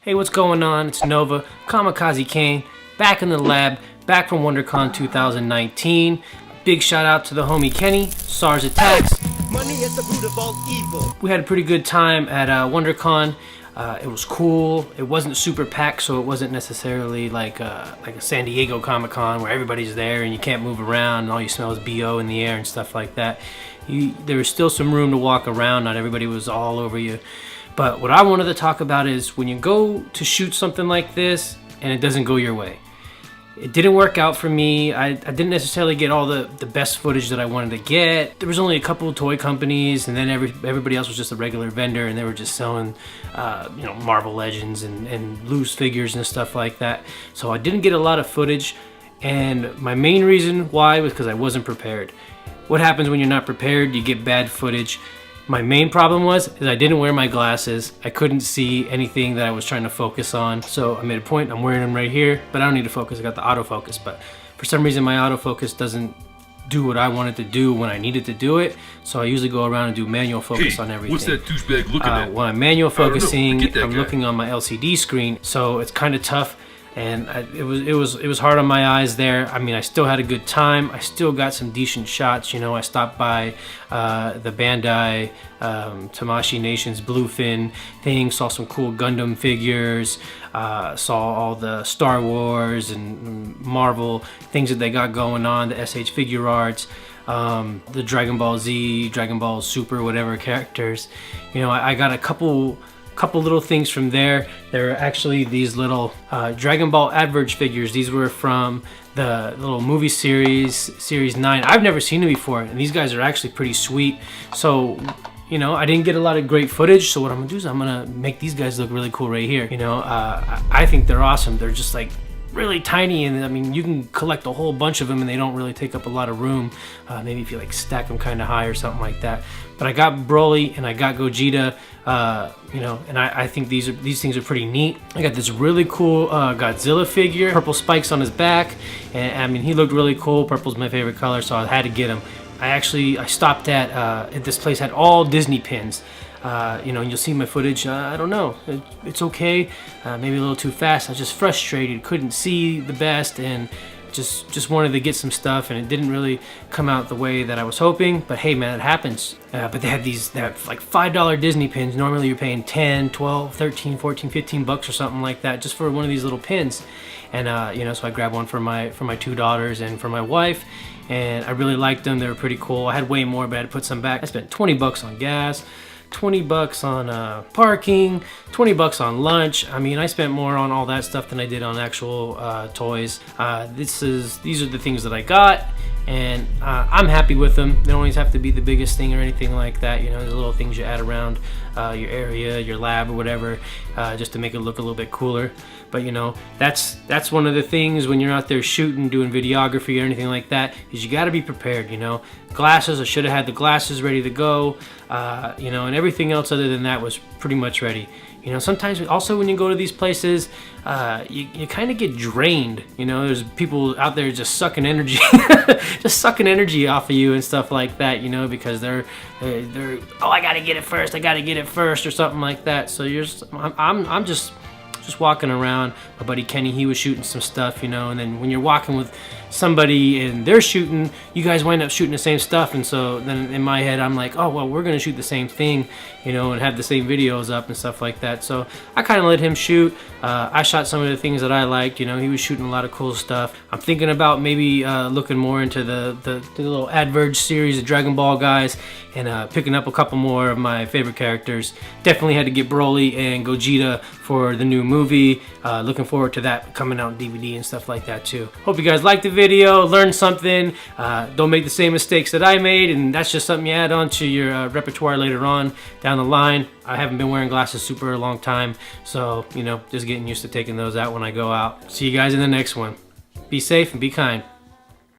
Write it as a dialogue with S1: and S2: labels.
S1: Hey, what's going on? It's Nova, Kamikaze Kane, back in the lab, back from Wondercon 2019. Big shout out to the homie Kenny, SARS Attacks.
S2: Money is the root of all evil.
S1: We had a pretty good time at WonderCon. It was cool. It wasn't super packed, so it wasn't necessarily like a San Diego Comic-Con where everybody's there and you can't move around and all you smell is BO in the air and stuff like that. There was still some room to walk around. Not everybody was all over you. But what I wanted to talk about is when you go to shoot something like this and it doesn't go your way. It didn't work out for me. I didn't necessarily get all the best footage that I wanted to get. There was only a couple of toy companies, and then everybody else was just a regular vendor, and they were just selling, Marvel Legends and loose figures and stuff like that. So I didn't get a lot of footage, and my main reason why was because I wasn't prepared. What happens when you're not prepared? You get bad footage. My main problem was I didn't wear my glasses. I couldn't see anything that I was trying to focus on. So I made a point, I'm wearing them right here, but I don't need to focus. I got the autofocus, but for some reason my autofocus doesn't do what I wanted to do when I needed to do it. So I usually go around and do manual focus on everything.
S3: What's that douchebag looking at?
S1: When I'm manual focusing, I'm
S3: guy.
S1: looking on my LCD screen, so it's kind of tough. And it was hard on my eyes there. I mean, I still had a good time. I still got some decent shots. You know, I stopped by the Bandai Tamashii Nations Bluefin thing, saw some cool Gundam figures, saw all the Star Wars and Marvel things that they got going on, the SH figure arts, the Dragon Ball Z, Dragon Ball Super, whatever characters. You know, I got a couple little things from there. There are actually these little Dragon Ball Adverge figures. These were from the little movie series 9. I've never seen them before, and these guys are actually pretty sweet. So, you know, I didn't get a lot of great footage, so what I'm gonna do is I'm gonna make these guys look really cool right here. You know, I think they're awesome. They're just like really tiny, and I mean, you can collect a whole bunch of them and they don't really take up a lot of room. Maybe if you like stack them kind of high or something like that. But I got Broly and I got Gogeta, and I think these things are pretty neat. I got this really cool Godzilla figure, purple spikes on his back, and I mean, he looked really cool. Purple's my favorite color, so I had to get him. I stopped at this place, had all Disney pins. And you'll see my footage. I don't know, it's okay, maybe a little too fast. I was just frustrated, couldn't see the best, and just wanted to get some stuff, and it didn't really come out the way that I was hoping. But hey man, it happens. But they have like $5 Disney pins. Normally you're paying 10, 12, 13, 14, 15 bucks or something like that just for one of these little pins. And so I grabbed one for my two daughters and for my wife, and I really liked them. They were pretty cool. I had way more, but I had to put some back. I spent 20 bucks on gas, 20 bucks on parking, 20 bucks on lunch. I mean, I spent more on all that stuff than I did on actual toys. These are the things that I got, and I'm happy with them. They don't always have to be the biggest thing or anything like that. You know, there's little things you add around your area, your lab or whatever, just to make it look a little bit cooler. But you know, that's one of the things when you're out there shooting, doing videography or anything like that, is you got to be prepared. You know, glasses, I should have had the glasses ready to go, and everything else other than that was pretty much ready. You know, sometimes also when you go to these places, you kind of get drained. You know, there's people out there just sucking energy, just sucking energy off of you and stuff like that. You know, because they're oh, I gotta get it first, or something like that. So I'm just walking around. My buddy Kenny, he was shooting some stuff, you know, and then when you're walking with somebody and they're shooting, you guys wind up shooting the same stuff. And so then in my head, I'm like, oh, well, we're gonna shoot the same thing, you know, and have the same videos up and stuff like that. So I kind of let him shoot. I shot some of the things that I liked. You know, he was shooting a lot of cool stuff. I'm thinking about maybe looking more into the little Adverge series of Dragon Ball guys, and picking up a couple more of my favorite characters. Definitely had to get Broly and Gogeta for the new movie. Looking forward to that coming out on DVD and stuff like that too. Hope you guys liked the video, learned something. Don't make the same mistakes that I made, and that's just something you add on to your repertoire later on down the line. I haven't been wearing glasses super a long time, so you know, just getting used to taking those out when I go out. See you guys in the next one. Be safe and be kind.